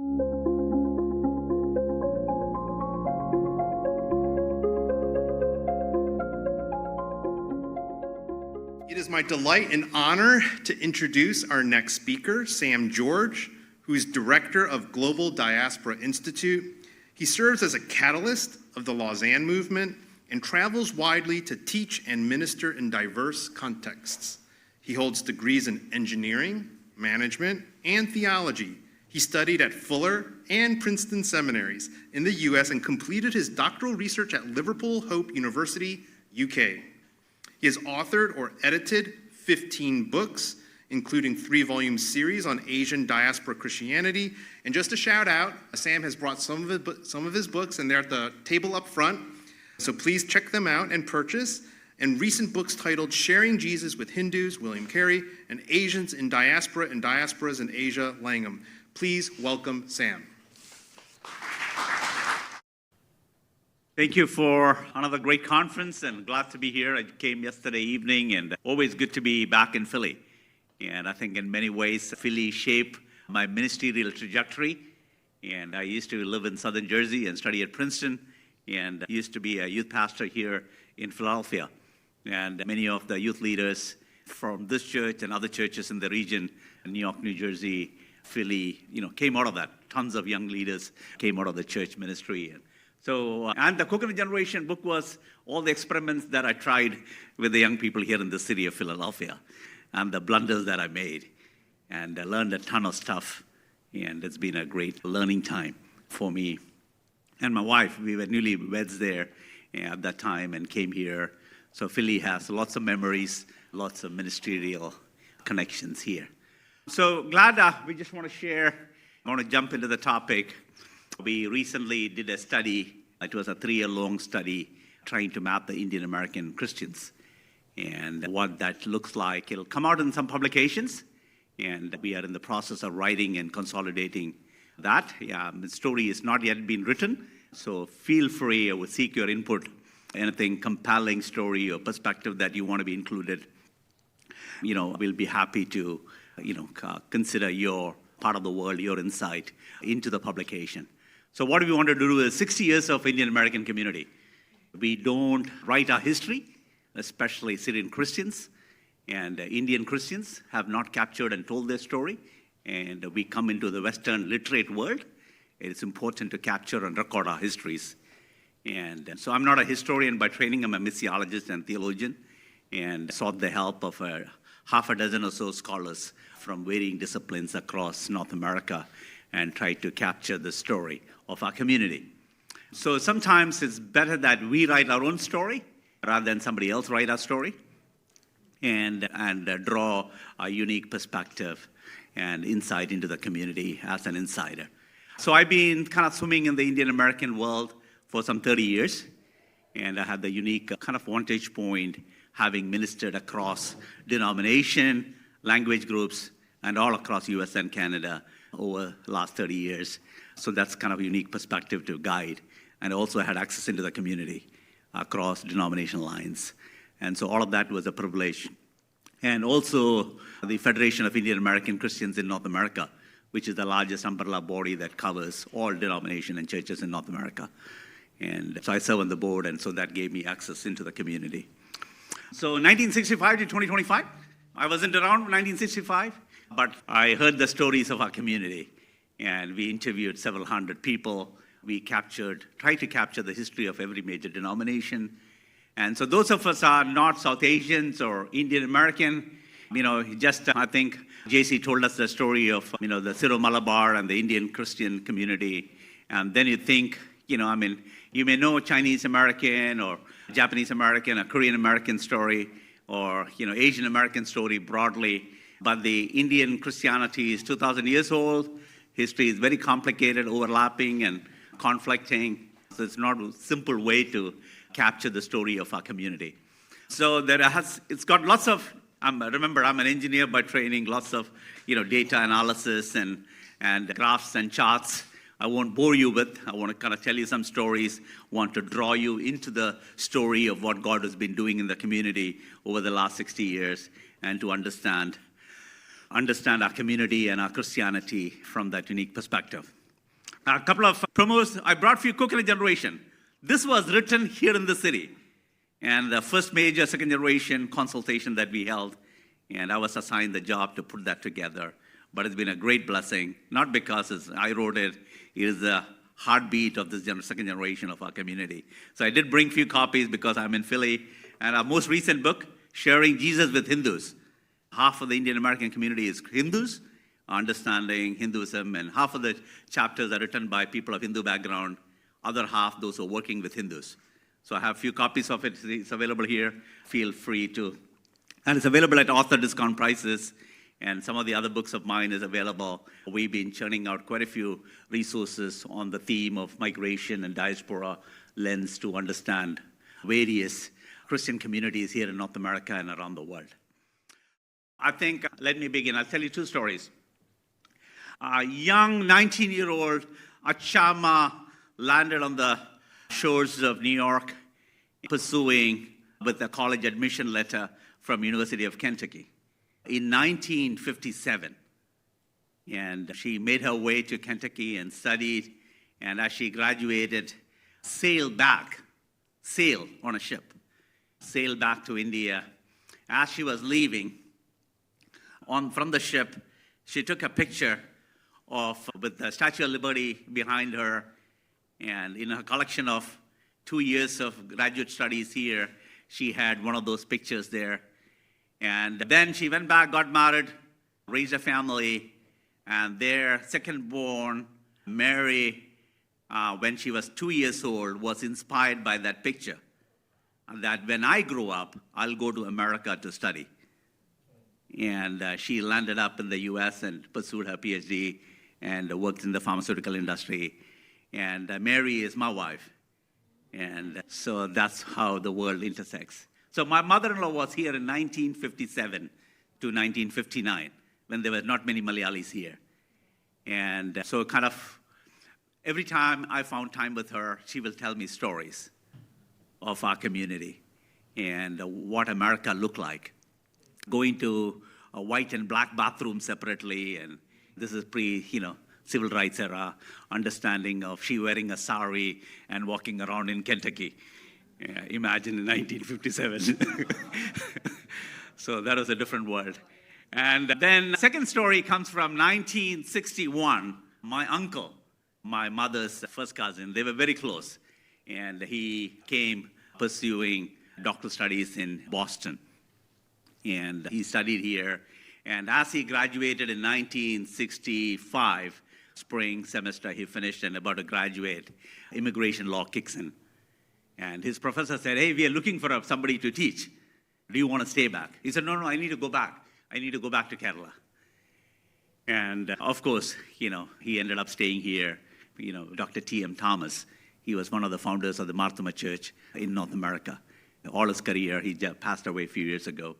It is my delight and honor to introduce our next speaker, Sam George, who is director of Global Diaspora Institute. He serves as a catalyst of the Lausanne Movement and travels widely to teach and minister in diverse contexts. He holds degrees in engineering, management, and theology. He studied at Fuller and Princeton Seminaries in the US and completed his doctoral research at Liverpool Hope University, UK. He has authored or edited 15 books, including 3-volume series on Asian diaspora Christianity. And just a shout out, Sam has brought some of his books, and they're at the table up front. So please check them out and purchase. And recent books titled Sharing Jesus with Hindus, William Carey, and Asians in Diaspora and Diasporas in Asia, Langham. Please welcome Sam. Thank you for another great conference, and glad to be here. I came yesterday evening, and always good to be back in Philly. And I think in many ways, Philly shaped my ministerial trajectory. And I used to live in Southern Jersey and study at Princeton, and used to be a youth pastor here in Philadelphia. And many of the youth leaders from this church and other churches in the region, New York, New Jersey, Philly, came out of that. Tons of young leaders came out of the church ministry. And the Coconut Generation book was all the experiments that I tried with the young people here in the city of Philadelphia and the blunders that I made. And I learned a ton of stuff, and it's been a great learning time for me. And my wife, we were newlyweds there at that time and came here. So Philly has lots of memories, lots of ministerial connections here. So glad we just want to share. I want to jump into the topic. We recently did a study. It was a 3-year-long study trying to map the Indian American Christians and what that looks like. It'll come out in some publications, and we are in the process of writing and consolidating that. The story is not yet been written, so feel free. I would seek your input. Anything compelling story or perspective that you want to be included, we'll be happy to, consider your part of the world, your insight into the publication. So what we want to do is 60 years of Indian American community. We don't write our history, especially Syrian Christians and Indian Christians have not captured and told their story. And we come into the Western literate world. It's important to capture and record our histories. And so I'm not a historian by training. I'm a missiologist and theologian, and sought the help of half a dozen or so scholars from varying disciplines across North America and tried to capture the story of our community. So sometimes it's better that we write our own story rather than somebody else write our story and draw a unique perspective and insight into the community as an insider. So I've been kind of swimming in the Indian American world for some 30 years, and I had the unique kind of vantage point having ministered across denomination, language groups, and all across US and Canada over the last 30 years. So that's kind of a unique perspective to guide. And I also had access into the community across denominational lines. And so all of that was a privilege. And also the Federation of Indian American Christians in North America, which is the largest umbrella body that covers all denomination and churches in North America. And so I serve on the board, and so that gave me access into the community. So 1965 to 2025, I wasn't around in 1965, but I heard the stories of our community, and we interviewed several hundred people. We tried to capture the history of every major denomination. And so those of us are not South Asians or Indian American, I think JC told us the story of, the Syro-Malabar and the Indian Christian community. And then you think, you may know Chinese American or Japanese American or Korean American story or, Asian American story broadly. But the Indian Christianity is 2,000 years old. History is very complicated, overlapping and conflicting. So it's not a simple way to capture the story of our community. So it's got lots of, remember, I'm an engineer by training, lots of, data analysis and graphs and charts. I won't bore you with. I want to kind of tell you some stories, want to draw you into the story of what God has been doing in the community over the last 60 years and to understand our community and our Christianity from that unique perspective. A couple of promos. I brought for you Coconut Generation. This was written here in the city. And the first major second generation consultation that we held. And I was assigned the job to put that together. But it's been a great blessing, not because I wrote it. It is the heartbeat of this second generation of our community. So I did bring a few copies because I'm in Philly. And our most recent book, Sharing Jesus with Hindus. Half of the Indian American community is Hindus, understanding Hinduism, and half of the chapters are written by people of Hindu background, other half those who are working with Hindus. So I have a few copies of it. It's available here. Feel free to. And it's available at author discount prices. And some of the other books of mine is available. We've been churning out quite a few resources on the theme of migration and diaspora lens to understand various Christian communities here in North America and around the world. I think, let me begin. I'll tell you two stories. A young 19-year-old Achama landed on the shores of New York pursuing with a college admission letter from University of Kentucky in 1957. And she made her way to Kentucky and studied, and as she graduated, sailed on a ship, sailed back to India. As she was leaving from the ship, she took a picture with the Statue of Liberty behind her, and in her collection of 2 years of graduate studies here, she had one of those pictures there. And then she went back, got married, raised a family, and their second-born, Mary, when she was 2 years old, was inspired by that picture. And that when I grow up, I'll go to America to study. And she landed up in the US and pursued her PhD and worked in the pharmaceutical industry. And Mary is my wife. And so that's how the world intersects. So my mother-in-law was here in 1957 to 1959, when there were not many Malayalis here. And so kind of every time I found time with her, she will tell me stories of our community and what America looked like. Going to a white and black bathroom separately, and this is civil rights era, understanding of she wearing a sari and walking around in Kentucky. Imagine in 1957. So that was a different world. And then second story comes from 1961. My uncle, my mother's first cousin, they were very close. And he came pursuing doctoral studies in Boston. And he studied here. And as he graduated in 1965, spring semester, he finished and about to graduate, immigration law kicks in. And his professor said, hey, we are looking for somebody to teach. Do you want to stay back? He said, no, I need to go back. I need to go back to Kerala. And of course, he ended up staying here. Dr. T.M. Thomas, he was one of the founders of the Marthoma Church in North America. All his career, he just passed away a few years ago.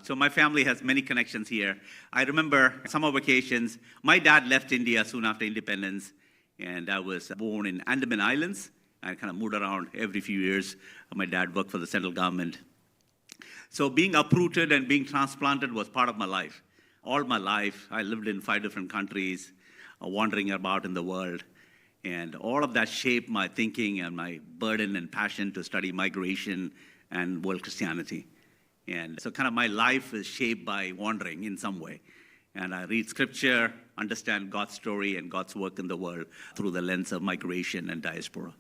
So my family has many connections here. I remember summer vacations. My dad left India soon after independence, and I was born in Andaman Islands. I kind of moved around every few years. My dad worked for the central government. So being uprooted and being transplanted was part of my life. All my life, I lived in 5 different countries, wandering about in the world. And all of that shaped my thinking and my burden and passion to study migration and world Christianity. And so kind of my life is shaped by wandering in some way. And I read scripture, understand God's story and God's work in the world through the lens of migration and diaspora.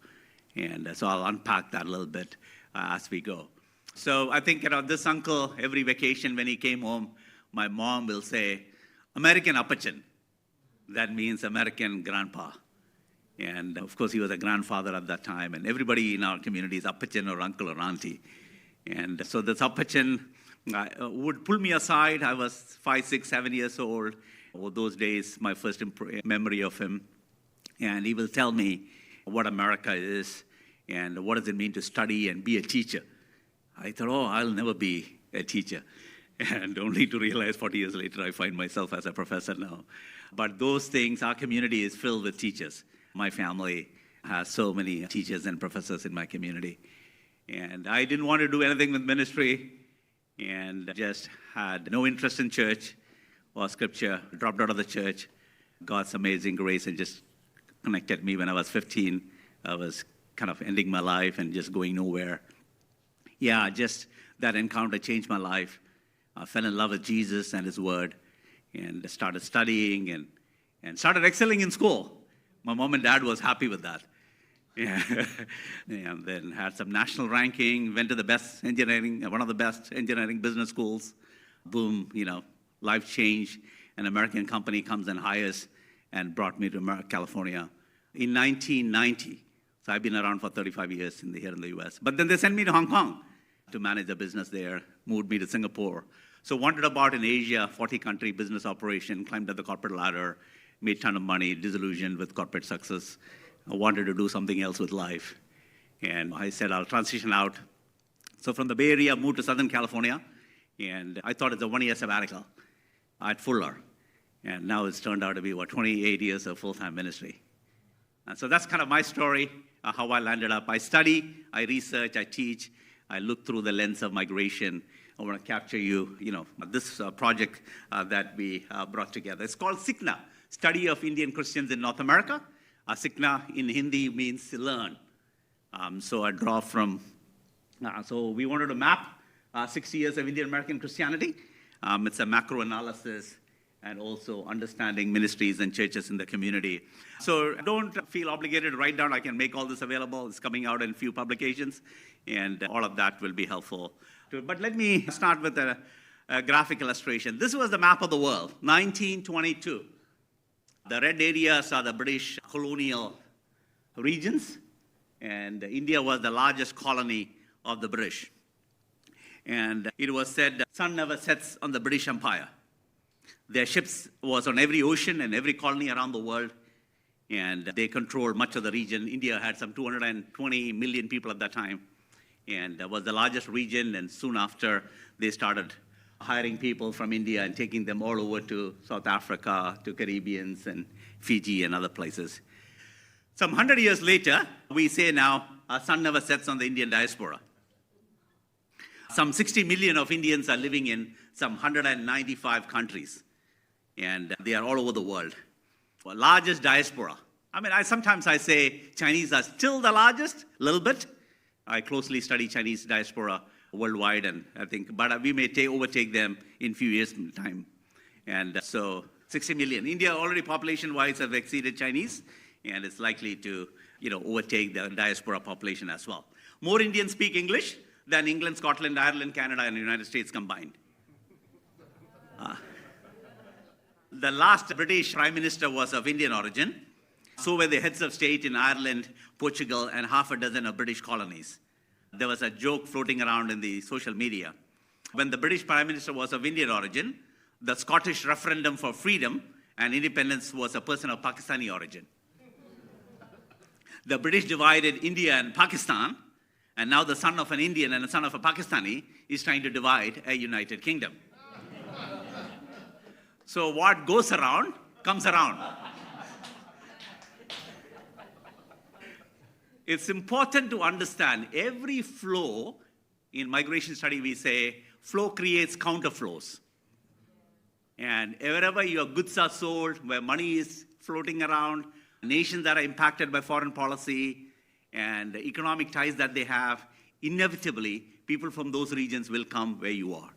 And so I'll unpack that a little bit as we go. So I think this uncle, every vacation when he came home, my mom will say, American Appachan. That means American grandpa. And of course, he was a grandfather at that time. And everybody in our community is Appachan or uncle or auntie. And so this Appachan would pull me aside. I was 5, 6, 7 years old. Those days, my first memory of him. And he will tell me what America is and what does it mean to study and be a teacher. I thought, I'll never be a teacher. And only to realize 40 years later, I find myself as a professor now. But those things, our community is filled with teachers. My family has so many teachers and professors in my community. And I didn't want to do anything with ministry and just had no interest in church or scripture, dropped out of the church, God's amazing grace, and just connected me when I was 15. I was kind of ending my life and just going nowhere. Yeah, just that encounter changed my life. I fell in love with Jesus and his word and started studying and started excelling in school. My mom and dad was happy with that. Yeah. And then had some national ranking, went to the best engineering, one of the best engineering business schools. Boom, life changed. An American company comes and hires and brought me to California in 1990. So I've been around for 35 years here in the US. But then they sent me to Hong Kong to manage the business there, moved me to Singapore. So wandered about in Asia, 40-country business operation, climbed up the corporate ladder, made a ton of money, disillusioned with corporate success. I wanted to do something else with life. And I said, I'll transition out. So from the Bay Area, moved to Southern California. And I thought it's a 1-year sabbatical at Fuller. And now it's turned out to be, 28 years of full-time ministry. And so that's kind of my story, how I landed up. I study, I research, I teach. I look through the lens of migration. I want to capture this project that we brought together. It's called SICNA, Study of Indian Christians in North America. SICNA in Hindi means learn. So I draw from, so we wanted to map 60 years of Indian American Christianity. It's a macro analysis and also understanding ministries and churches in the community. So don't feel obligated to write down. I can make all this available. It's coming out in a few publications, and all of that will be helpful. But let me start with a graphic illustration. This was the map of the world, 1922. The red areas are the British colonial regions, and India was the largest colony of the British. And it was said the sun never sets on the British Empire. Their ships was on every ocean and every colony around the world, and they controlled much of the region. India had some 220 million people at that time, and was the largest region, and soon after, they started hiring people from India and taking them all over to South Africa, to Caribbeans and Fiji and other places. Some 100 years later, we say now, our sun never sets on the Indian diaspora. Some 60 million of Indians are living in some 195 countries, and they are all over the world. Well, largest diaspora. Sometimes I say Chinese are still the largest, a little bit. I closely study Chinese diaspora worldwide, and I think, but we may overtake them in a few years' time. And so 60 million. India already population-wise have exceeded Chinese, and it's likely to overtake the diaspora population as well. More Indians speak English than England, Scotland, Ireland, Canada, and the United States combined. The last British Prime Minister was of Indian origin. So were the heads of state in Ireland, Portugal, and half a dozen of British colonies. There was a joke floating around in the social media. When the British Prime Minister was of Indian origin, the Scottish referendum for freedom and independence was a person of Pakistani origin. The British divided India and Pakistan, and now the son of an Indian and the son of a Pakistani is trying to divide a United Kingdom. So what goes around, comes around. It's important to understand every flow, in migration study we say, flow creates counterflows. And wherever your goods are sold, where money is floating around, nations that are impacted by foreign policy and the economic ties that they have, inevitably, people from those regions will come where you are.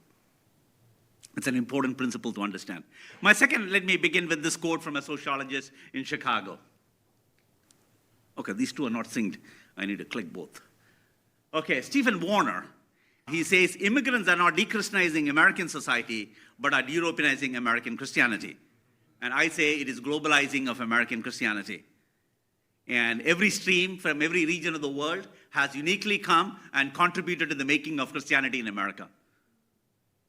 It's an important principle to understand. Let me begin with this quote from a sociologist in Chicago. Okay, these two are not synced. I need to click both. Okay, Stephen Warner, he says, immigrants are not de-Christianizing American society, but are de-Europeanizing American Christianity. And I say it is globalizing of American Christianity. And every stream from every region of the world has uniquely come and contributed to the making of Christianity in America.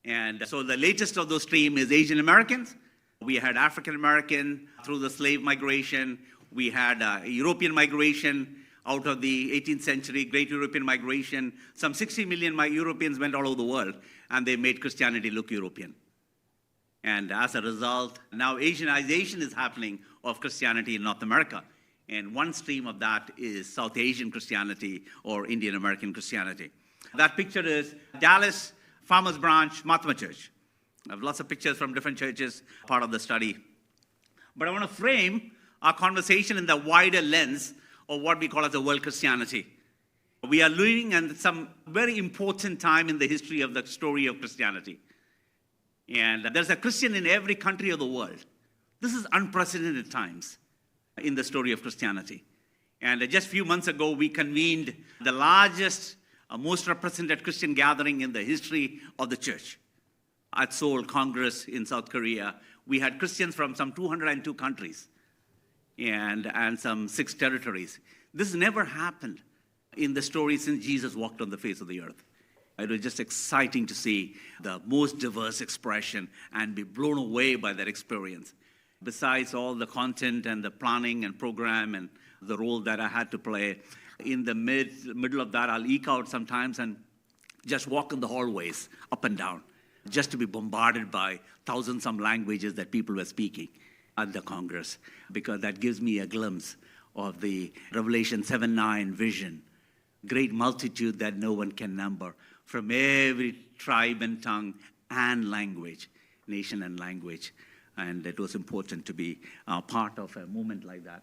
And so the latest of those streams is Asian Americans. We had African American through the slave migration. We had European migration out of the 18th century, Great European Migration. Some 60 million Europeans went all over the world, and they made Christianity look European. And as a result, now Asianization is happening of Christianity in North America. And one stream of that is South Asian Christianity or Indian American Christianity. That picture is Dallas Farmers Branch Mahatma Church. I have lots of pictures from different churches, part of the study. But I want to frame our conversation in the wider lens of what we call as a world Christianity. We are living in some very important time in the history of the story of Christianity. And there's a Christian in every country of the world. This is unprecedented times in the story of Christianity. And just a few months ago, we convened the largest, most represented Christian gathering in the history of the church at Seoul Congress in South Korea. We had Christians from some 202 countries and some 6 territories. This never happened in the story since Jesus walked on the face of the earth. It was just exciting to see the most diverse expression and be blown away by that experience. Besides all the content and the planning and program and the role that I had to play, in the middle of that, I'll eke out sometimes and just walk in the hallways up and down, just to be bombarded by some languages that people were speaking at the Congress, because that gives me a glimpse of the Revelation 7:9 vision. Great multitude that no one can number, from every tribe and tongue and language, nation and language. And it was important to be part of a movement like that.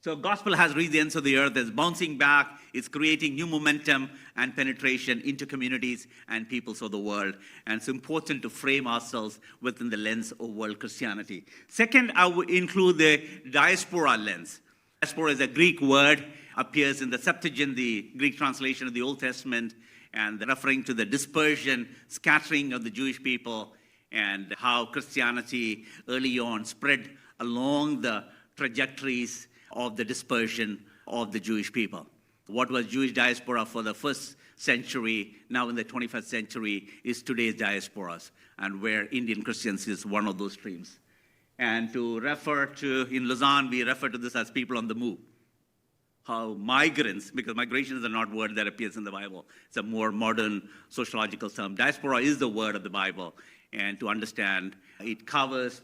So gospel has reached the ends of the earth, it's bouncing back, it's creating new momentum and penetration into communities and peoples of the world. And it's important to frame ourselves within the lens of world Christianity. Second, I would include the diaspora lens. Diaspora is a Greek word, appears in the Septuagint, the Greek translation of the Old Testament, and referring to the dispersion, scattering of the Jewish people, and how Christianity early on spread along the trajectories of the dispersion of the Jewish people. What was Jewish diaspora for the first century, now in the 21st century, is today's diasporas, and where Indian Christians is one of those streams. And to refer to, in Lausanne, we refer to this as people on the move. How migrants, because migration is not a word that appears in the Bible, it's a more modern sociological term. Diaspora is the word of the Bible, and to understand, it covers,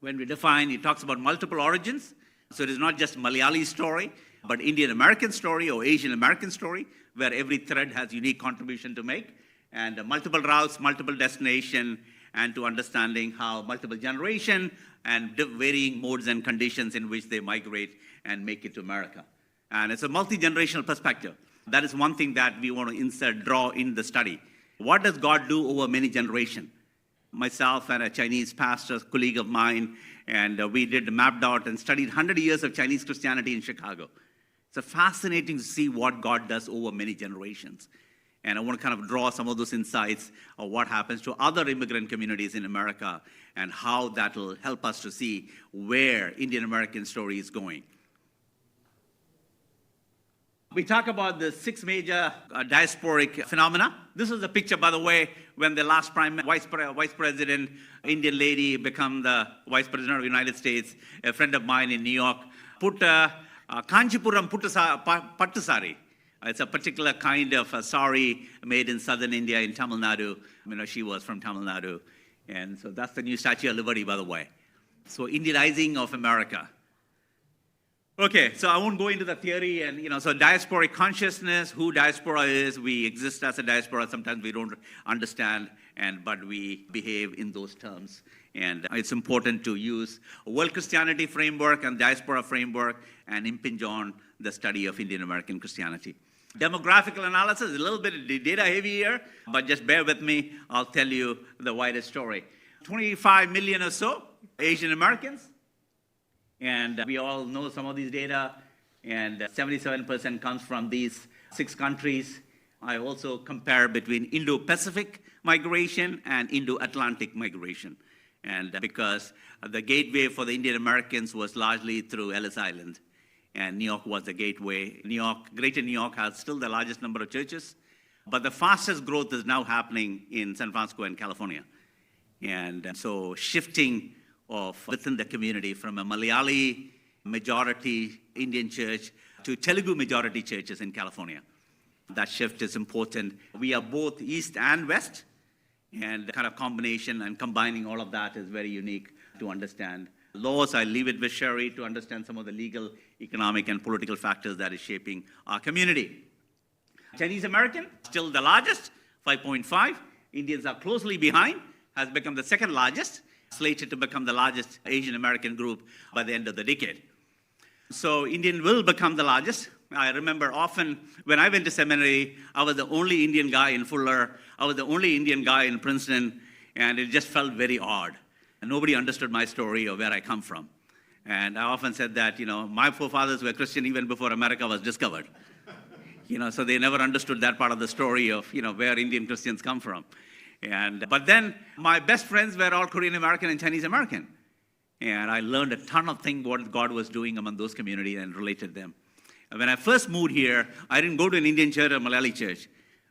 when we define, it talks about multiple origins. So it is not just Malayali story, but Indian American story or Asian American story, where every thread has unique contribution to make, and multiple routes, multiple destination, and to understanding how multiple generation and varying modes and conditions in which they migrate and make it to America. And it's a multi-generational perspective. That is one thing that we want to draw in the study. What does God do over many generations? Myself and a Chinese pastor, colleague of mine, and we mapped out and studied 100 years of Chinese Christianity in Chicago. It's fascinating to see what God does over many generations. And I want to kind of draw some of those insights of what happens to other immigrant communities in America and how that will help us to see where Indian American story is going. We talk about the 6 major diasporic phenomena. This is a picture, by the way, when the last vice president, Indian lady, become the vice president of the United States. A friend of mine in New York put Kanchipuram Pattu Sari. It's a particular kind of a sari made in southern India in Tamil Nadu. She was from Tamil Nadu. And so that's the new Statue of Liberty, by the way. So Indianizing of America. Okay, so I won't go into the theory and, so diasporic consciousness, who diaspora is, we exist as a diaspora, sometimes we don't understand, but we behave in those terms. And it's important to use a world Christianity framework and diaspora framework and impinge on the study of Indian American Christianity. Demographical analysis is a little bit data heavy here, but just bear with me, I'll tell you the wider story. 25 million or so Asian Americans. And we all know some of these data, and 77% comes from these 6 countries. I also compare between Indo-Pacific migration and Indo-Atlantic migration. And because the gateway for the Indian Americans was largely through Ellis Island, and New York was the gateway. Greater New York has still the largest number of churches, but the fastest growth is now happening in San Francisco and California. And so shifting of within the community from a Malayali majority Indian church to Telugu majority churches in California. That shift is important. We are both East and West, and the kind of combination and combining all of that is very unique to understand. Laws, I leave it with Sherry to understand some of the legal, economic, and political factors that is shaping our community. Chinese American, still the largest, 5.5. Indians are closely behind, has become the second largest. slated to become the largest Asian American group by the end of the decade. So Indian will become the largest. I remember often when I went to seminary, I was the only Indian guy in Fuller. I was the only Indian guy in Princeton, and it just felt very odd. And nobody understood my story or where I come from. And I often said that, my forefathers were Christian even before America was discovered. So they never understood that part of the story of, where Indian Christians come from. But then my best friends were all Korean American and Chinese American. And I learned a ton of things what God was doing among those communities and related them. And when I first moved here, I didn't go to an Indian church or Malayali church.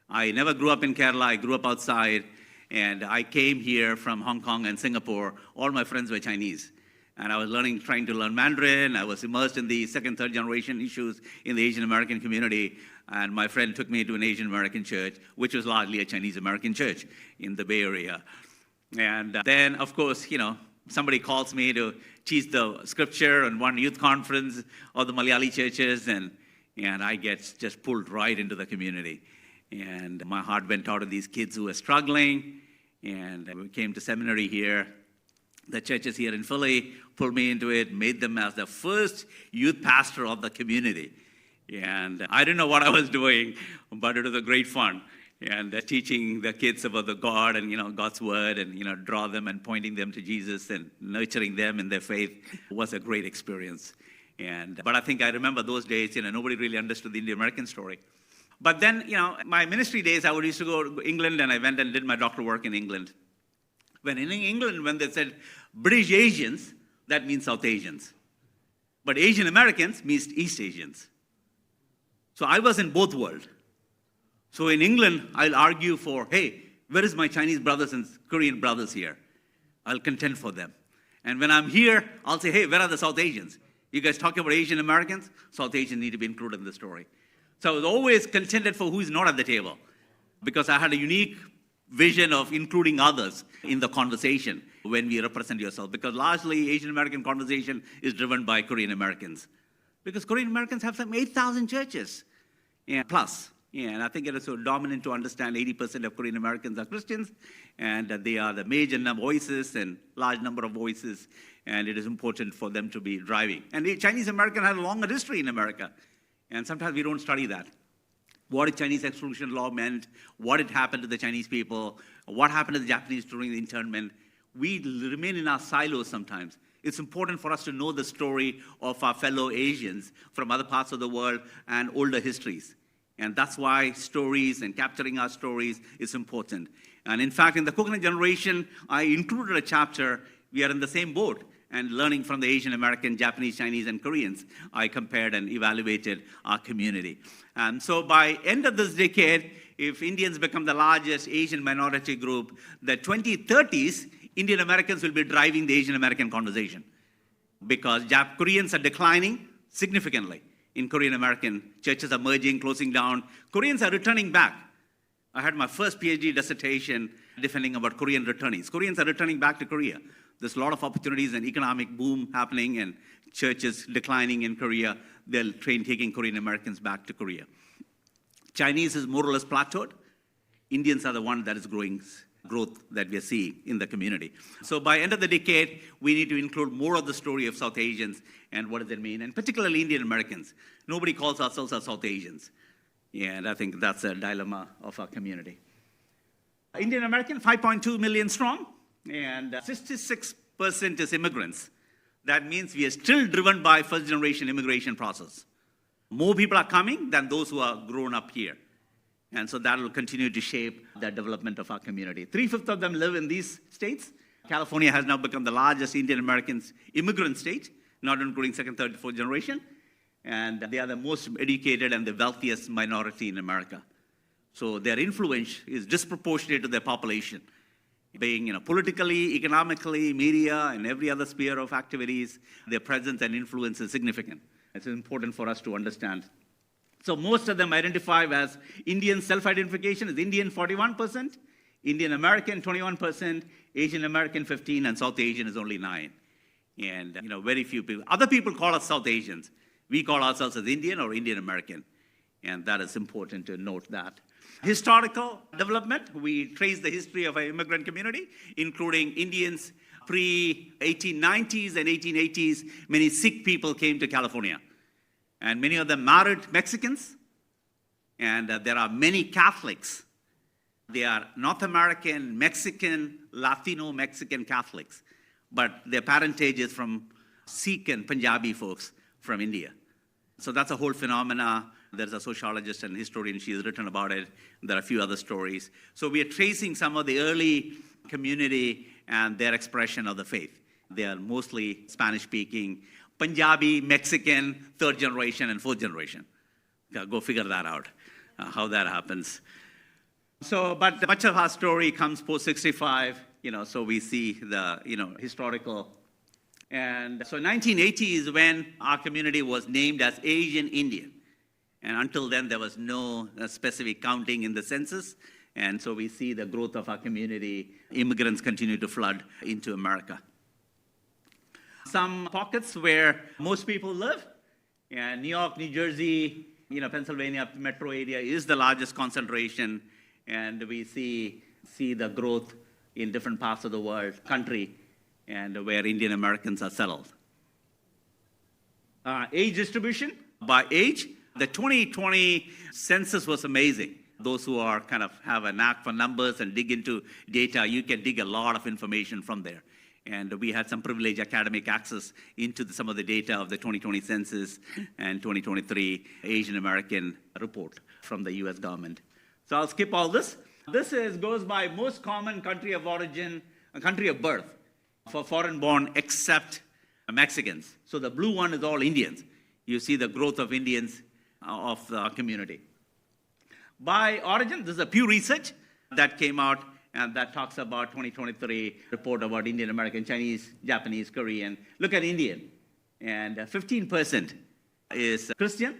I never grew up in Kerala. I grew up outside. And I came here from Hong Kong and Singapore. All my friends were Chinese. And I was trying to learn Mandarin. I was immersed in the second, third generation issues in the Asian American community. And my friend took me to an Asian American church, which was largely a Chinese American church in the Bay Area. And then, of course, somebody calls me to teach the scripture on one youth conference of the Malayali churches, and I get just pulled right into the community. And my heart went out to these kids who were struggling, and we came to seminary here. The churches here in Philly pulled me into it, made them as the first youth pastor of the community. And I didn't know what I was doing, but it was a great fun. And teaching the kids about the God and, God's word and, draw them and pointing them to Jesus and nurturing them in their faith was a great experience. But I think I remember those days, nobody really understood the Indian American story. But then, my ministry days, I used to go to England, and I went and did my doctoral work in England. When in England, when they said British Asians, that means South Asians. But Asian Americans means East Asians. So I was in both worlds. So in England, I'll argue for, hey, where is my Chinese brothers and Korean brothers here? I'll contend for them. And when I'm here, I'll say, hey, where are the South Asians? You guys talking about Asian Americans? South Asians need to be included in the story. So I was always contended for who is not at the table, because I had a unique vision of including others in the conversation when we represent yourself, because largely Asian American conversation is driven by Korean Americans, because Korean Americans have some 8,000 churches plus. And I think it is so dominant to understand 80% of Korean Americans are Christians, and they are the major voices and large number of voices, and it is important for them to be driving. And the Chinese American has a longer history in America, and sometimes we don't study that. What did Chinese exclusion law meant, what had happened to the Chinese people, what happened to the Japanese during the internment. We remain in our silos sometimes. It's important for us to know the story of our fellow Asians from other parts of the world and older histories. And that's why stories and capturing our stories is important. And in fact, in the Coconut Generation, I included a chapter. We are in the same boat, and learning from the Asian American, Japanese, Chinese, and Koreans, I compared and evaluated our community. And so by end of this decade, if Indians become the largest Asian minority group, the 2030s, Indian Americans will be driving the Asian American conversation, because Koreans are declining significantly. In Korean American, churches are merging, closing down. Koreans are returning back. I had my first PhD dissertation defending about Korean returnees. Koreans are returning back to Korea. There's a lot of opportunities and economic boom happening, and churches declining in Korea. They'll taking Korean Americans back to Korea. Chinese is more or less plateaued. Indians are the one that is growth that we are seeing in the community. So by end of the decade, we need to include more of the story of South Asians and what does it mean, and particularly Indian Americans. Nobody calls ourselves as South Asians. And I think that's a dilemma of our community. Indian American, 5.2 million strong, and 66% is immigrants. That means we are still driven by first generation immigration process. More people are coming than those who are grown up here. And so that will continue to shape the development of our community. 3/5 of them live in these states. California has now become the largest Indian American immigrant state, not including second, third, fourth generation. And they are the most educated and the wealthiest minority in America. So their influence is disproportionate to their population. Being politically, economically, media, and every other sphere of activities, their presence and influence is significant. It's important for us to understand. So most of them identify as Indian. Self-identification is Indian 41%, Indian American 21%, Asian American 15%, and South Asian is only 9%. And very few people. Other people call us South Asians. We call ourselves as Indian or Indian American. And that is important to note that. Historical development, we trace the history of our immigrant community, including Indians Pre-1890s and 1880s, many Sikh people came to California. And many of them married Mexicans. And there are many Catholics. They are North American, Mexican, Latino Mexican Catholics. But their parentage is from Sikh and Punjabi folks from India. So that's a whole phenomena. There's a sociologist and historian, she has written about it. There are a few other stories. So we are tracing some of the early community and their expression of the faith. They are mostly Spanish-speaking, Punjabi, Mexican, third generation and fourth generation. Go figure that out, how that happens. So, but much of our story comes post-65, so we see the, historical. And so 1980 is when our community was named as Asian Indian. And until then, there was no specific counting in the census. And so we see the growth of our community. Immigrants continue to flood into America. Some pockets where most people live, and New York, New Jersey, Pennsylvania metro area is the largest concentration. And we see the growth in different parts of the world, country, and where Indian Americans are settled. Age distribution by age. The 2020 census was amazing. Those who are kind of have a knack for numbers and dig into data, you can dig a lot of information from there. And we had some privileged academic access into some of the data of the 2020 census and 2023 Asian American report from the US government. So I'll skip all this. This goes by most common country of origin, country of birth for foreign born except Mexicans. So the blue one is all Indians. You see the growth of Indians of the community. By origin, this is a Pew Research that came out and that talks about 2023 report about Indian American, Chinese, Japanese, Korean. Look at Indian, and 15% is Christian,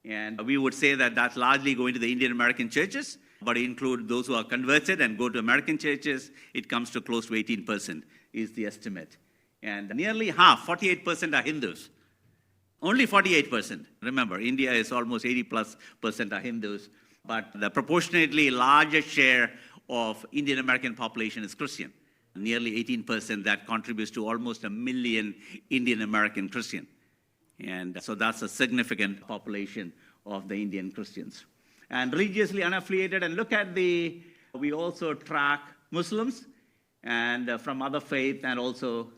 and we would say that that's largely going to the Indian American churches, but include those who are converted and go to American churches, it comes to close to 18% is the estimate. And nearly half, 48% are Hindus. Only 48%. Remember, India is almost 80+% are Hindus, but the proportionately larger share of Indian American population is Christian. Nearly 18% that contributes to almost 1 million Indian American Christian. And so that's a significant population of the Indian Christians. And religiously unaffiliated, and look at we also track Muslims and from other faith and also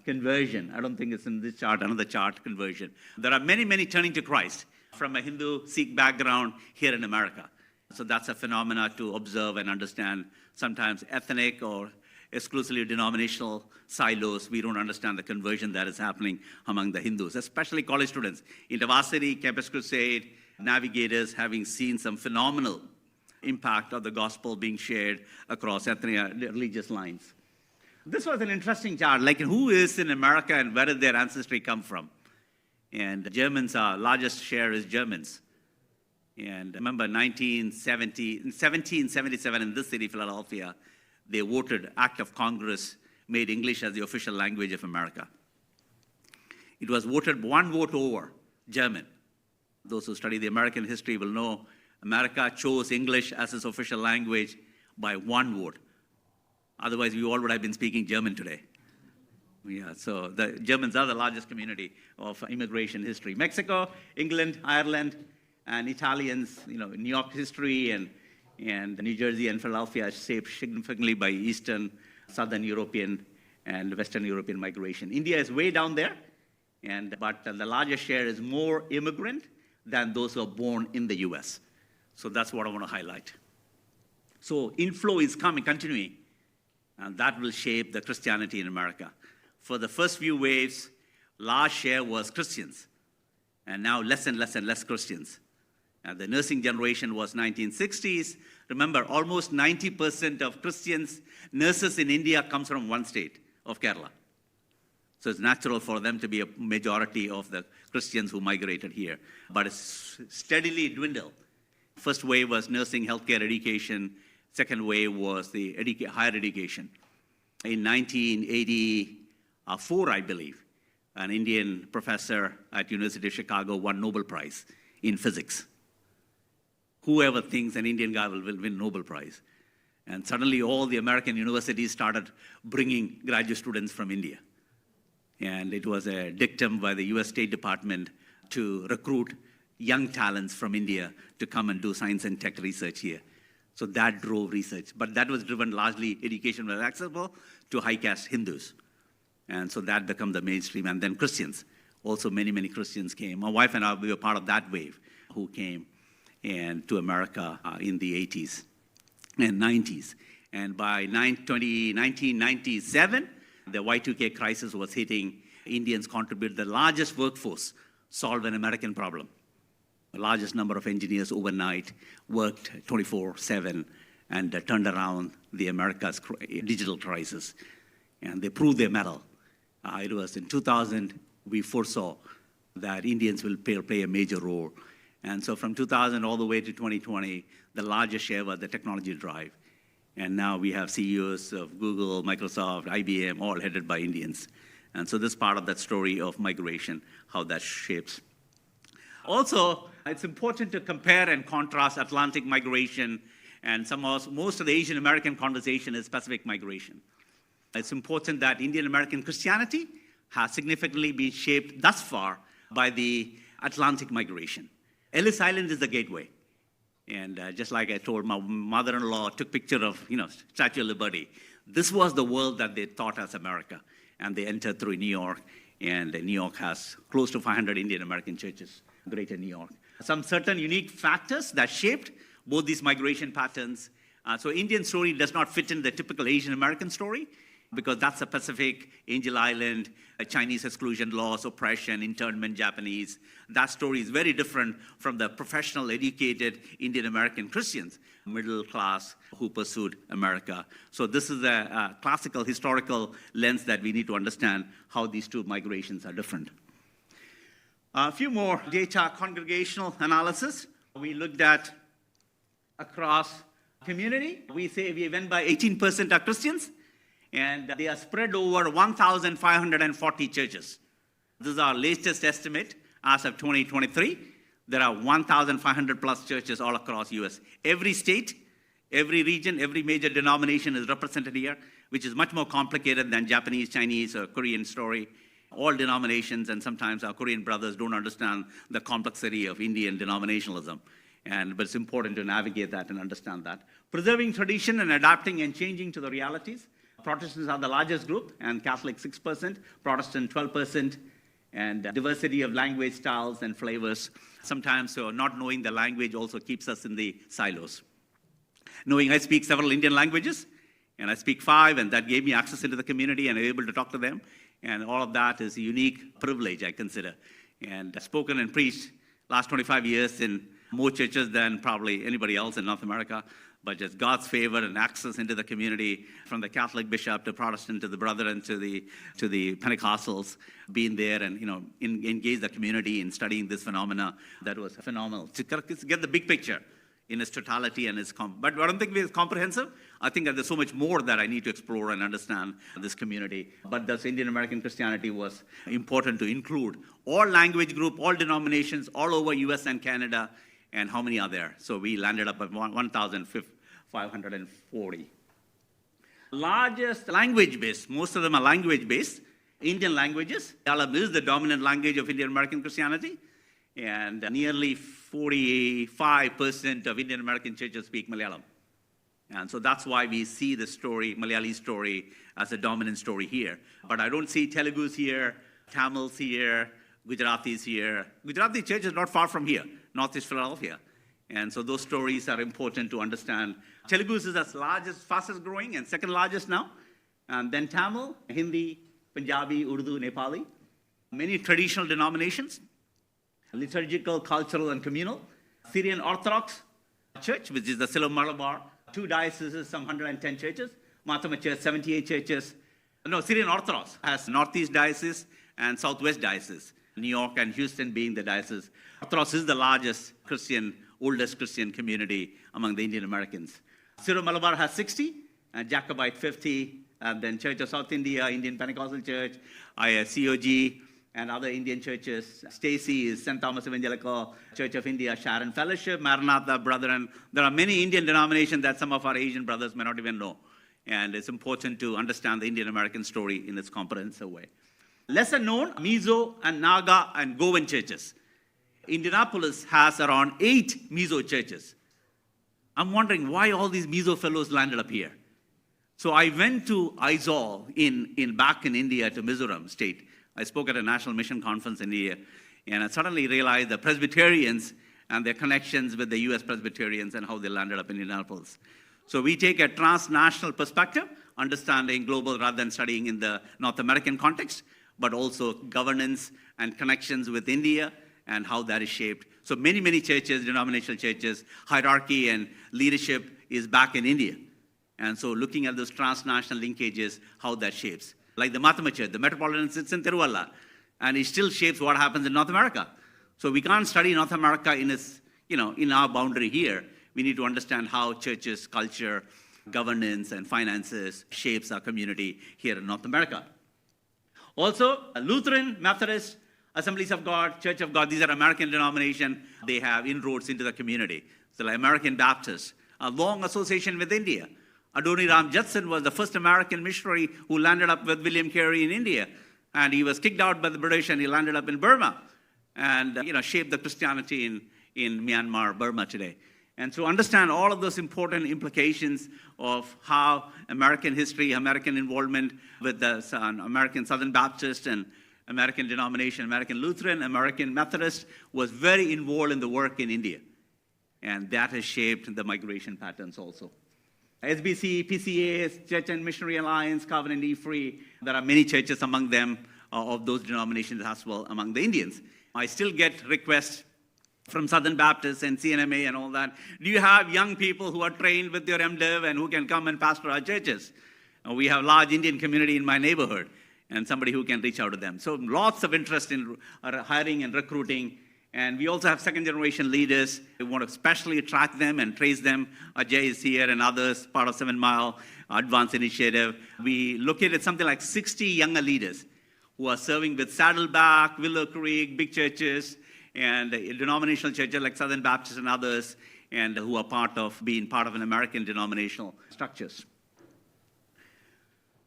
conversion. I don't think it's in this chart, another chart, conversion. There are many, many turning to Christ from a Hindu Sikh background here in America. So that's a phenomena to observe and understand. Sometimes ethnic or exclusively denominational silos, we don't understand the conversion that is happening among the Hindus, especially college students. InterVarsity, Campus Crusade, Navigators, having seen some phenomenal impact of the gospel being shared across ethnic religious lines. This was an interesting chart, like who is in America and where did their ancestry come from? And Germans, our largest share is Germans. And remember 1777 in this city, Philadelphia, they voted, Act of Congress made English as the official language of America. It was voted one vote over German. Those who study the American history will know America chose English as its official language by one vote. Otherwise, we all would have been speaking German today. Yeah, so the Germans are the largest community of immigration history. Mexico, England, Ireland, and Italians, New York history and New Jersey and Philadelphia are shaped significantly by Eastern, Southern European, and Western European migration. India is way down there, but the largest share is more immigrant than those who are born in the US. So that's what I want to highlight. So inflow is continuing, and that will shape the Christianity in America. For the first few waves, large share was Christians, and now less and less and less Christians. And the nursing generation was 1960s. Remember, almost 90% of Christians, nurses in India comes from one state of Kerala. So it's natural for them to be a majority of the Christians who migrated here. But it's steadily dwindled. First wave was nursing, healthcare, education. Second wave was the higher education. In 1984, I believe, an Indian professor at University of Chicago won Nobel Prize in physics. Whoever thinks an Indian guy will win Nobel Prize? And suddenly all the American universities started bringing graduate students from India. And it was a dictum by the US State Department to recruit young talents from India to come and do science and tech research here. So that drove research. But that was driven largely, education was accessible to high caste Hindus. And so that became the mainstream. And then Christians. Also many, many Christians came. My wife and I, we were part of that wave who came and to America in the 80s and 90s. And by 1997, the Y2K crisis was hitting. Indians contributed the largest workforce, solved an American problem. The largest number of engineers overnight worked 24/7 and turned around the America's digital crisis. And they proved their mettle. It was in 2000 we foresaw that Indians will play a major role. And so from 2000 all the way to 2020, the largest share was the technology drive. And now we have CEOs of Google, Microsoft, IBM, all headed by Indians. And so this is part of that story of migration, how that shapes. Also, it's important to compare and contrast Atlantic migration and most of the Asian American conversation is Pacific migration. It's important that Indian American Christianity has significantly been shaped thus far by the Atlantic migration. Ellis Island is the gateway. And just like I told my mother-in-law, took picture of, Statue of Liberty. This was the world that they thought as America. And they entered through New York, and New York has close to 500 Indian American churches, greater New York. Some certain unique factors that shaped both these migration patterns. So Indian story does not fit in the typical Asian American story, because that's a Pacific, Angel Island, Chinese exclusion laws, oppression, internment, Japanese. That story is very different from the professional, educated Indian American Christians, middle class, who pursued America. So this is a classical historical lens that we need to understand how these two migrations are different. A few more data congregational analysis. We looked at across community. We say we went by 18% are Christians, and they are spread over 1,540 churches. This is our latest estimate as of 2023. There are 1,500 plus churches all across US. Every state, every region, every major denomination is represented here, which is much more complicated than Japanese, Chinese, or Korean story. All denominations, and sometimes our Korean brothers don't understand the complexity of Indian denominationalism. But it's important to navigate that and understand that. Preserving tradition and adapting and changing to the realities. Protestants are the largest group, and Catholic 6%, Protestant 12%, and diversity of language styles and flavors. Sometimes not knowing the language also keeps us in the silos. Knowing I speak several Indian languages, and I speak 5, and that gave me access into the community, and I'm able to talk to them. And all of that is a unique privilege, I consider. And I've spoken and preached last 25 years in more churches than probably anybody else in North America. But just God's favor and access into the community, from the Catholic bishop to Protestant to the brethren to the Pentecostals, being there and engage the community in studying this phenomena, that was phenomenal. To get the big picture in its totality and but I don't think it's comprehensive. I think that there's so much more that I need to explore and understand this community. But this Indian American Christianity was important to include all language group, all denominations, all over US and Canada. And how many are there? So we landed up at 1,540. Largest language base, most of them are language based, Indian languages. Malayalam is the dominant language of Indian American Christianity. And nearly 45% of Indian American churches speak Malayalam. And so that's why we see the story, Malayali story, as a dominant story here. But I don't see Telugus here, Tamils here, Gujaratis here. Gujarati church is not far from here, Northeast Philadelphia. And so those stories are important to understand. Telugu is the largest, fastest growing, and second largest now. And then Tamil, Hindi, Punjabi, Urdu, Nepali. Many traditional denominations, liturgical, cultural, and communal. Syrian Orthodox Church, which is the Silo Malabar, 2 dioceses, some 110 churches. Mahatma Church, 78 churches. No, Syrian Orthodox has Northeast Diocese and Southwest Diocese. New York and Houston being the diocese. Orthodox is the largest oldest Christian community among the Indian Americans. Syro-Malabar has 60, and Jacobite 50, and then Church of South India, Indian Pentecostal Church, COG, and other Indian churches. Stacy is St. Thomas Evangelical Church of India, Sharon Fellowship, Maranatha Brethren. There are many Indian denominations that some of our Asian brothers may not even know. And it's important to understand the Indian American story in its comprehensive way. Lesser known, Mizo and Naga and Goan churches. Indianapolis has around 8 Mizo churches. I'm wondering why all these Mizo fellows landed up here. So I went to Aizawl back in India to Mizoram state. I spoke at a national mission conference in India, and I suddenly realized the Presbyterians and their connections with the U.S. Presbyterians and how they landed up in Indianapolis. So we take a transnational perspective, understanding global rather than studying in the North American context, but also governance and connections with India and how that is shaped. So many, many churches, denominational churches, hierarchy and leadership is back in India. And so looking at those transnational linkages, how that shapes. Like the Mahatma Church, the Metropolitan sits in Tiruvalla, and it still shapes what happens in North America. So we can't study North America in our boundary here. We need to understand how churches, culture, governance, and finances shapes our community here in North America. Also, Lutheran, Methodist, Assemblies of God, Church of God, these are American denominations. They have inroads into the community. So like American Baptists, a long association with India. Adoniram Judson was the first American missionary who landed up with William Carey in India. And he was kicked out by the British and he landed up in Burma and shaped the Christianity in Myanmar, Burma today. And so understand all of those important implications of how American history, American involvement with the American Southern Baptist and American denomination, American Lutheran, American Methodist was very involved in the work in India. And that has shaped the migration patterns also. SBC, PCA, Church and Missionary Alliance, Covenant E-Free, there are many churches among them of those denominations as well among the Indians. I still get requests from Southern Baptists and CNMA and all that. Do you have young people who are trained with your MDiv and who can come and pastor our churches? We have a large Indian community in my neighborhood and somebody who can reach out to them. So lots of interest in hiring and recruiting. And we also have second-generation leaders. We want to especially track them and trace them. Ajay is here and others, part of 7 Mile Advance Initiative. We located something like 60 younger leaders who are serving with Saddleback, Willow Creek, big churches, and denominational churches like Southern Baptist and others, and who are being part of an American denominational structures.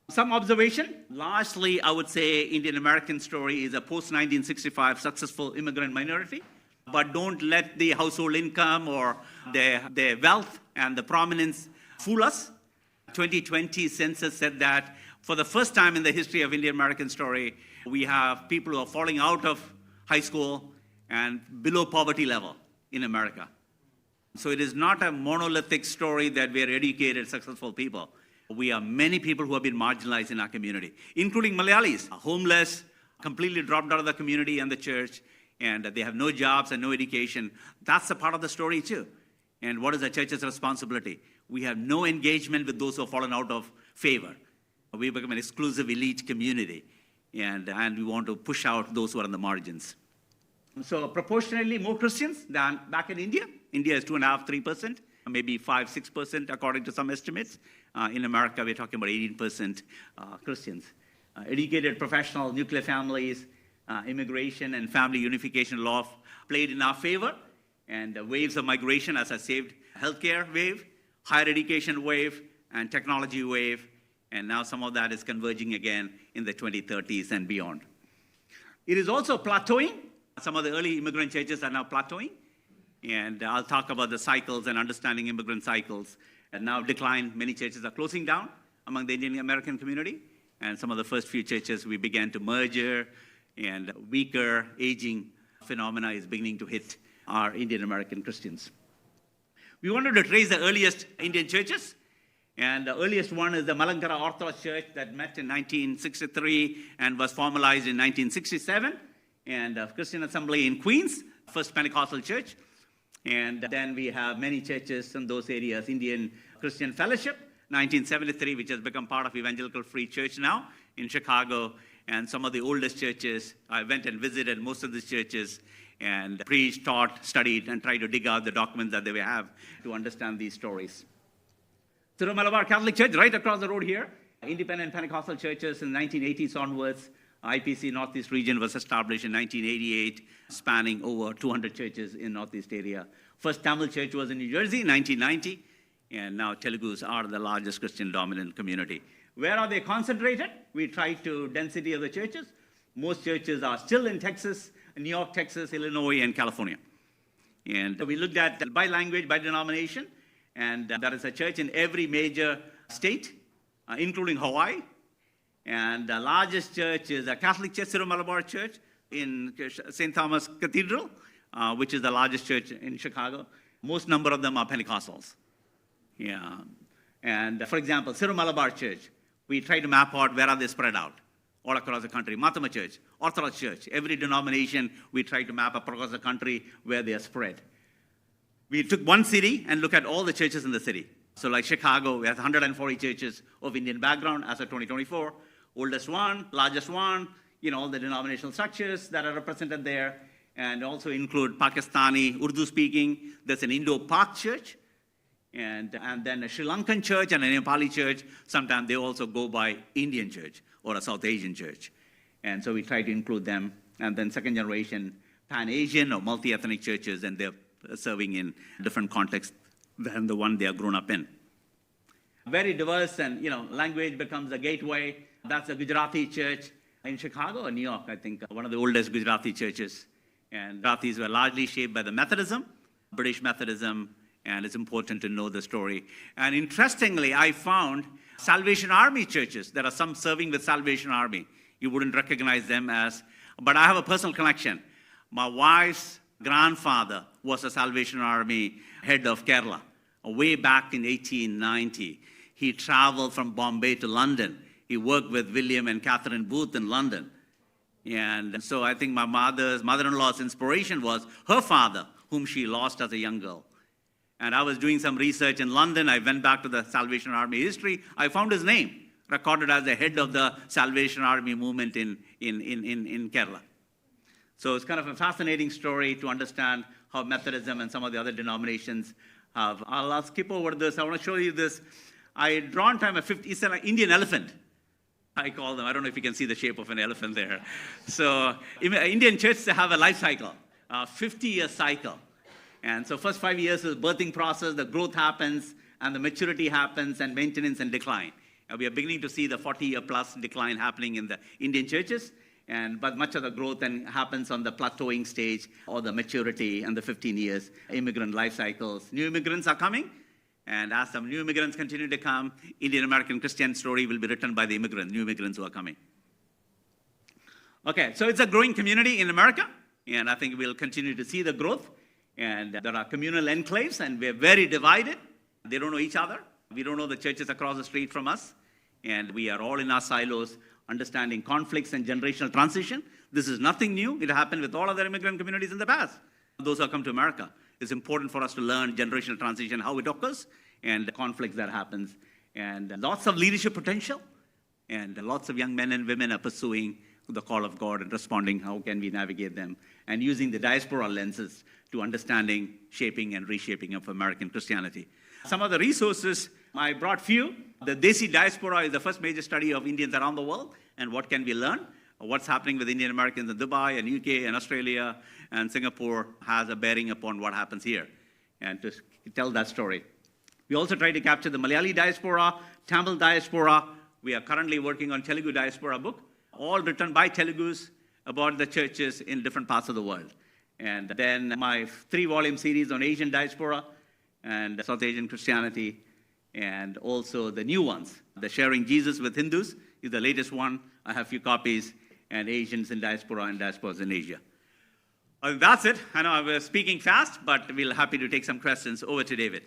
Some observation, largely I would say Indian American story is a post-1965 successful immigrant minority, but don't let the household income or their wealth and the prominence fool us. 2020 census said that for the first time in the history of Indian American story, we have people who are falling out of high school and below poverty level in America. So it is not a monolithic story that we are educated, successful people. We have many people who have been marginalized in our community, including Malayalis, homeless, completely dropped out of the community and the church, and they have no jobs and no education. That's a part of the story too. And what is the church's responsibility? We have no engagement with those who have fallen out of favor. We become an exclusive elite community, and we want to push out those who are on the margins. So proportionally more Christians than back in India. India is 2.5%, 3%, maybe 5-6% according to some estimates. In America, we're talking about 18% Christians. Educated professional, nuclear families, immigration and family unification law played in our favor. And waves of migration as a saved healthcare wave, higher education wave, and technology wave. And now some of that is converging again in the 2030s and beyond. It is also plateauing. Some of the early immigrant churches are now plateauing. And I'll talk about the cycles and understanding immigrant cycles. And now decline, many churches are closing down among the Indian American community. And some of the first few churches we began to merger, and weaker, aging phenomena is beginning to hit our Indian American Christians. We wanted to trace the earliest Indian churches. And the earliest one is the Malankara Orthodox Church that met in 1963 and was formalized in 1967. And Christian Assembly in Queens, First Pentecostal Church. And then we have many churches in those areas. Indian Christian Fellowship, 1973, which has become part of Evangelical Free Church now in Chicago. And some of the oldest churches, I went and visited most of these churches and preached, taught, studied, and tried to dig out the documents that they have to understand these stories. Syro Malabar Catholic Church, right across the road here. Independent Pentecostal churches in the 1980s onwards. IPC Northeast region was established in 1988, spanning over 200 churches in Northeast area. First Tamil church was in New Jersey in 1990, and now Telugus are the largest Christian dominant community. Where are they concentrated? We tried to density of the churches. Most churches are still in Texas, New York, Texas, Illinois, and California. And we looked at by language, by denomination, and there is a church in every major state, including Hawaii. And the largest church is a Catholic Church, Syro-Malabar Church in St. Thomas Cathedral, which is the largest church in Chicago. Most number of them are Pentecostals. Yeah. And for example, Syro-Malabar Church, we try to map out where are they spread out all across the country. Matama Church, Orthodox Church, every denomination, we try to map across the country where they are spread. We took one city and looked at all the churches in the city. So like Chicago, we have 140 churches of Indian background as of 2024. Oldest one, largest one, all the denominational structures that are represented there, and also include Pakistani, Urdu speaking. There's an Indo-Pak church, and then a Sri Lankan church and a Nepali church. Sometimes they also go by Indian church or a South Asian church. And so we try to include them. And then second generation Pan-Asian or multi-ethnic churches, and they're serving in different contexts than the one they are grown up in. Very diverse, and language becomes a gateway. That's a Gujarati church in Chicago or New York, I think, one of the oldest Gujarati churches. And Gujaratis were largely shaped by the Methodism, British Methodism, and it's important to know the story. And interestingly, I found Salvation Army churches. There are some serving with Salvation Army. You wouldn't recognize them as, but I have a personal connection. My wife's grandfather was a Salvation Army head of Kerala. Way back in 1890, he traveled from Bombay to London. He worked with William and Catherine Booth in London. And so I think my mother-in-law's inspiration was her father, whom she lost as a young girl. And I was doing some research in London. I went back to the Salvation Army history. I found his name recorded as the head of the Salvation Army movement in Kerala. So it's kind of a fascinating story to understand how Methodism and some of the other denominations have. I'll skip over this. I want to show you this. I had drawn time it's an Indian elephant, I call them. I don't know if you can see the shape of an elephant there. So Indian churches have a life cycle, 50-year cycle. And so first 5 years is birthing process, the growth happens, and the maturity happens, and maintenance and decline. And we are beginning to see the 40-year plus decline happening in the Indian churches, but much of the growth then happens on the plateauing stage or the maturity and the 15 years immigrant life cycles. New immigrants are coming, and as some new immigrants continue to come, Indian American Christian story will be written by the new immigrants who are coming. Okay, so it's a growing community in America, and I think we'll continue to see the growth. And there are communal enclaves, and we're very divided. They don't know each other. We don't know the churches across the street from us. And we are all in our silos, understanding conflicts and generational transition. This is nothing new. It happened with all other immigrant communities in the past. Those who have come to America. It's important for us to learn generational transition, how it occurs, and the conflicts that happens. And lots of leadership potential. And lots of young men and women are pursuing the call of God and responding, how can we navigate them, and using the diaspora lenses to understanding, shaping, and reshaping of American Christianity. Some of the resources, I brought few. The Desi Diaspora is the first major study of Indians around the world, and what can we learn? What's happening with Indian Americans in Dubai and UK and Australia and Singapore has a bearing upon what happens here, and to tell that story. We also try to capture the Malayali diaspora, Tamil diaspora. We are currently working on Telugu diaspora book, all written by Telugus about the churches in different parts of the world. And then my 3-volume series on Asian diaspora and South Asian Christianity, and also the new ones. The Sharing Jesus with Hindus is the latest one. I have a few copies, and Asians in diaspora and diasporas in Asia. That's it. I know I was speaking fast, but we're happy to take some questions. Over to David.